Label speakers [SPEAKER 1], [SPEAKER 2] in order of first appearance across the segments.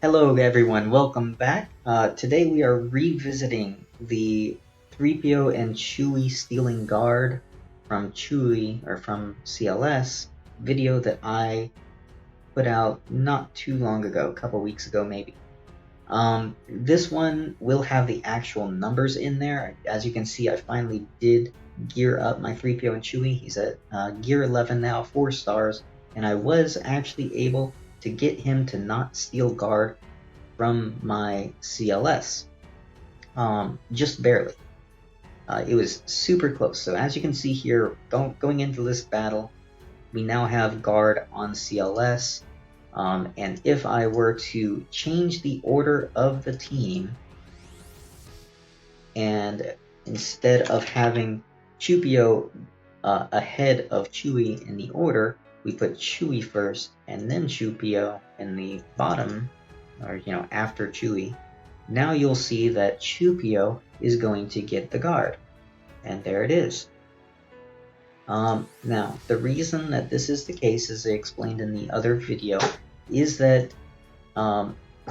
[SPEAKER 1] Hello everyone, welcome back. Today we are revisiting the 3PO and Chewie stealing guard from CLS video that I put out not too long ago, a couple weeks ago maybe. This one will have the actual numbers in there. As you can see, I finally did gear up my 3PO and Chewie. He's at gear 11 now, 4 stars, and I was actually able to get him to not steal guard from my CLS, just barely. It was super close. So as you can see here, going into this battle, we now have guard on CLS, and if I were to change the order of the team, and instead of having Chupio ahead of Chewie in the order, we put Chewie first and then Chupio in the bottom, or after Chewie. Now you'll see that Chupio is going to get the guard, and there it is. Now, the reason that this is the case, as I explained in the other video, is that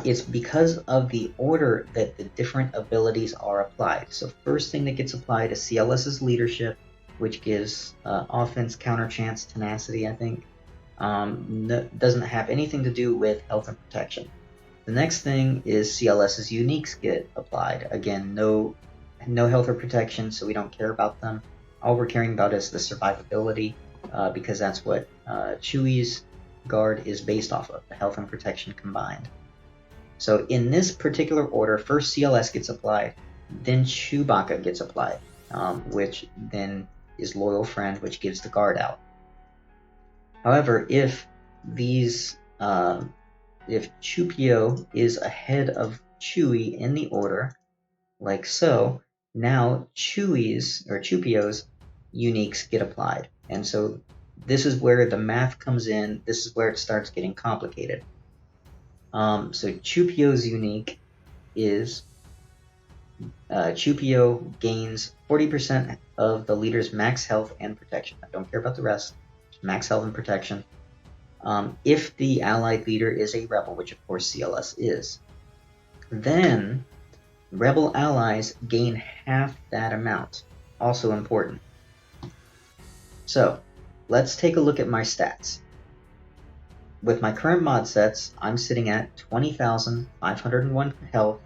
[SPEAKER 1] it's because of the order that the different abilities are applied. So first thing that gets applied is CLS's leadership, which gives offense, counter chance, tenacity, I think. Doesn't have anything to do with health and protection. The next thing is CLS's uniques get applied. Again, no health or protection, so we don't care about them. All we're caring about is the survivability, because that's what Chewie's guard is based off of, the health and protection combined. So in this particular order, first CLS gets applied, then Chewbacca gets applied, which then is Loyal Friend, which gives the guard out. However, if Chupio is ahead of Chewie in the order, like so, now Chupio's uniques get applied. And so this is where the math comes in. This is where it starts getting complicated. So Chupio's unique is Chupio gains 40% of the leader's max health and protection. I don't care about the rest. Max health and protection. If the allied leader is a rebel, which of course CLS is, then rebel allies gain half that amount. Also important. So let's take a look at my stats. With my current mod sets, I'm sitting at 20,501 health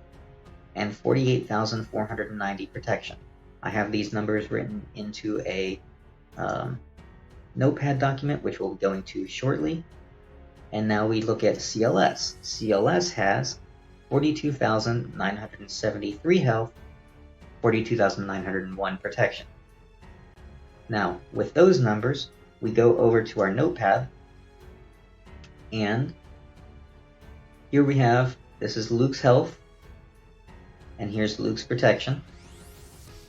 [SPEAKER 1] and 48,490 protection. I have these numbers written into a notepad document, which we'll be going to shortly. And now we look at CLS. CLS has 42,973 health, 42,901 protection. Now, with those numbers, we go over to our notepad, and here we have, this is Luke's health, and here's Luke's protection.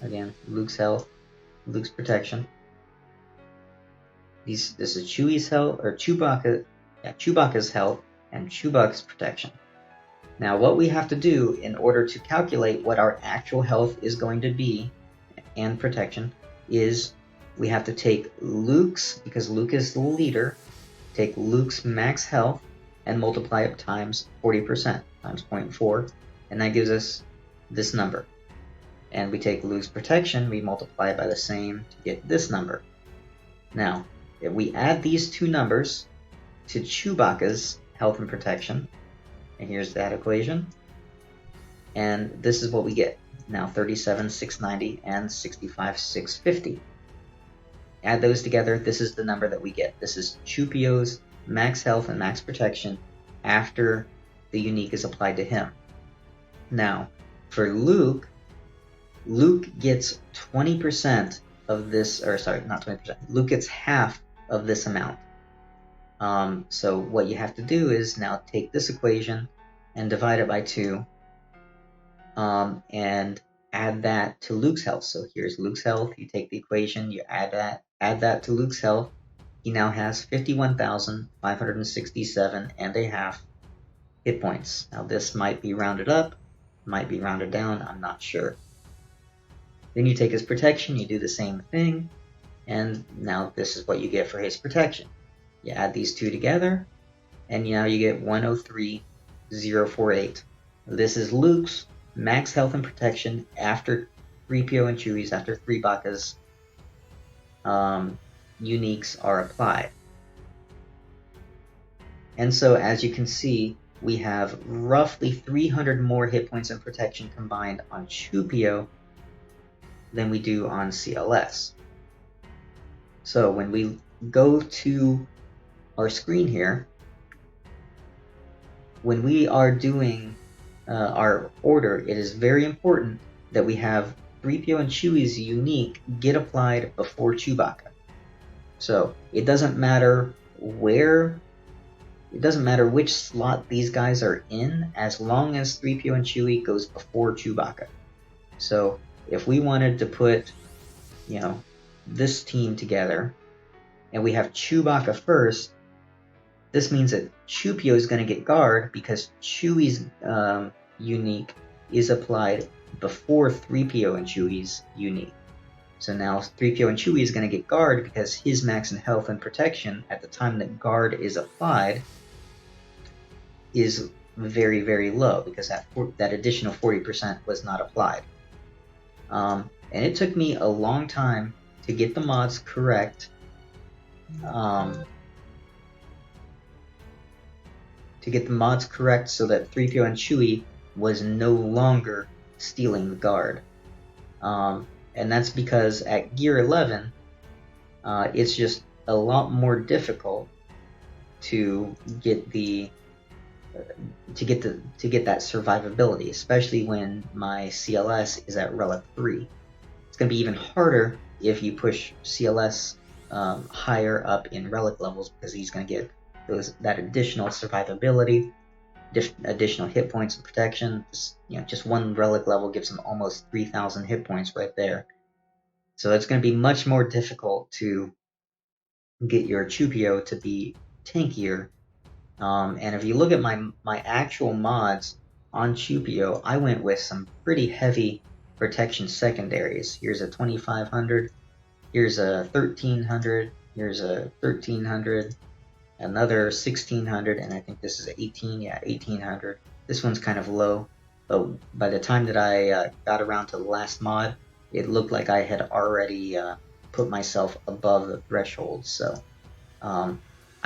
[SPEAKER 1] Again, Luke's health, Luke's protection. This is Chewie's health, or Chewbacca's health, and Chewbacca's protection. Now, what we have to do in order to calculate what our actual health is going to be, and protection, is we have to take Luke's, because Luke is the leader, take Luke's max health and multiply it times 40%, times 0.4, and that gives us this number. And we take Luke's protection, we multiply it by the same to get this number. Now, if we add these two numbers to Chewbacca's health and protection, and here's that equation, and this is what we get. Now 37,690 and 65,650. Add those together, this is the number that we get. This is Chupio's max health and max protection after the unique is applied to him. Now, for Luke gets 20% of this, or sorry, not 20%, Luke gets half of this amount. So what you have to do is now take this equation and divide it by 2, and add that to Luke's health. So here's Luke's health, you take the equation, you add that to Luke's health. He now has 51,567 and a half hit points. Now this might be rounded up, might be rounded down, I'm not sure. Then you take his protection, you do the same thing, and now this is what you get for his protection. You add these two together, and now you get 103 048. This is Luke's max health and protection after 3PO and Chewie's, after 3bacca's uniques are applied. And so as you can see, we have roughly 300 more hit points and protection combined on Chewpio than we do on CLS. So when we go to our screen here, when we are doing our order, it is very important that we have 3PO and Chewie's unique get applied before Chewbacca. So it doesn't matter which slot these guys are in, as long as 3PO and Chewie goes before Chewbacca. So if we wanted to put, this team together, and we have Chewbacca first, this means that Chewpio is going to get guard because Chewie's unique is applied before 3PO and Chewie's unique. So now 3PO and Chewie is going to get guard because his max in health and protection at the time that guard is applied is very, very low, because that additional 40% was not applied. And it took me a long time to get the mods correct. So that 3PO and Chewie was no longer stealing the guard. And that's because at Gear 11, it's just a lot more difficult to get that survivability, especially when my CLS is at Relic 3. It's going to be even harder if you push CLS higher up in Relic levels, because he's going to get that additional survivability, additional hit points and protection. Just one Relic level gives him almost 3,000 hit points right there. So it's going to be much more difficult to get your Chewpio to be tankier. And if you look at my actual mods on Chewpio, I went with some pretty heavy protection secondaries. Here's a 2500, here's a 1300, here's a 1300, another 1600, and I think this is 1800. This one's kind of low, but by the time that I got around to the last mod, it looked like I had already put myself above the threshold. So I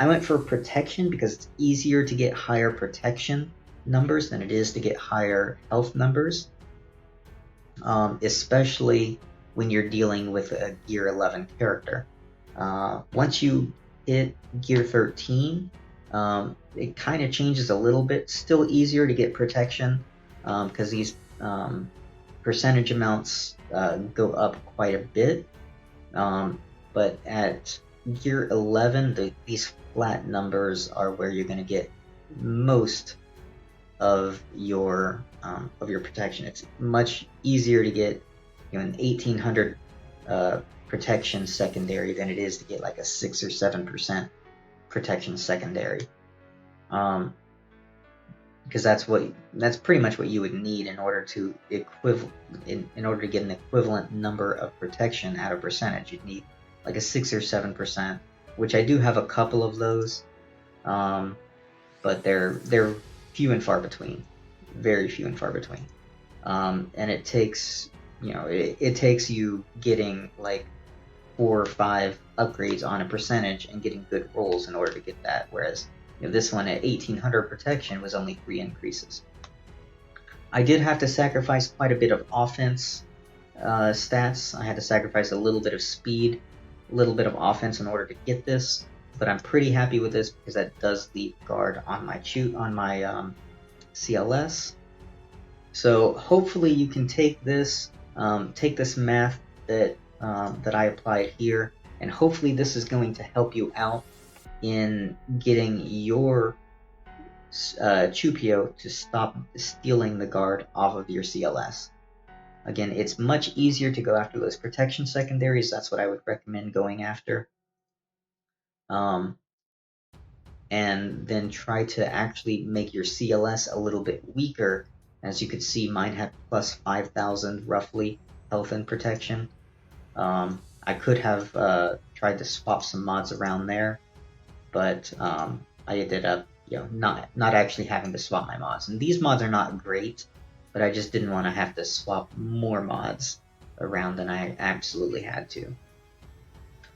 [SPEAKER 1] went for protection because it's easier to get higher protection numbers than it is to get higher health numbers, especially when you're dealing with a Gear 11 character. Once you hit Gear 13, it kind of changes a little bit. Still easier to get protection because these percentage amounts go up quite a bit. But at Gear 11, these flat numbers are where you're going to get most of your protection. It's much easier to get an 1800 protection secondary than it is to get like a 6 or 7% protection secondary, because that's pretty much what you would need in order to get an equivalent number of protection at a percentage. You'd need like a 6 or 7%, which I do have a couple of those, but they're few and far between, very few and far between. And it takes it takes you getting like 4 or 5 upgrades on a percentage and getting good rolls in order to get that, whereas this one at 1800 protection was only 3 increases. I did have to sacrifice quite a bit of offense stats. I had to sacrifice a little bit of speed, a little bit of offense in order to get this, but I'm pretty happy with this because that does leave guard on my CLS. So hopefully you can take this math that I applied here, and hopefully this is going to help you out in getting your Chewpio to stop stealing the guard off of your CLS. Again, it's much easier to go after those protection secondaries. That's what I would recommend going after. And then try to actually make your CLS a little bit weaker. As you can see, mine had plus 5,000 roughly health and protection. I could have tried to swap some mods around there, but I ended up not actually having to swap my mods. And these mods are not great, but I just didn't want to have to swap more mods around than I absolutely had to.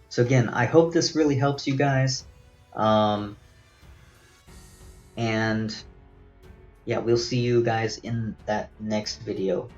[SPEAKER 1] So again, I hope this really helps you guys. And yeah, we'll see you guys in that next video.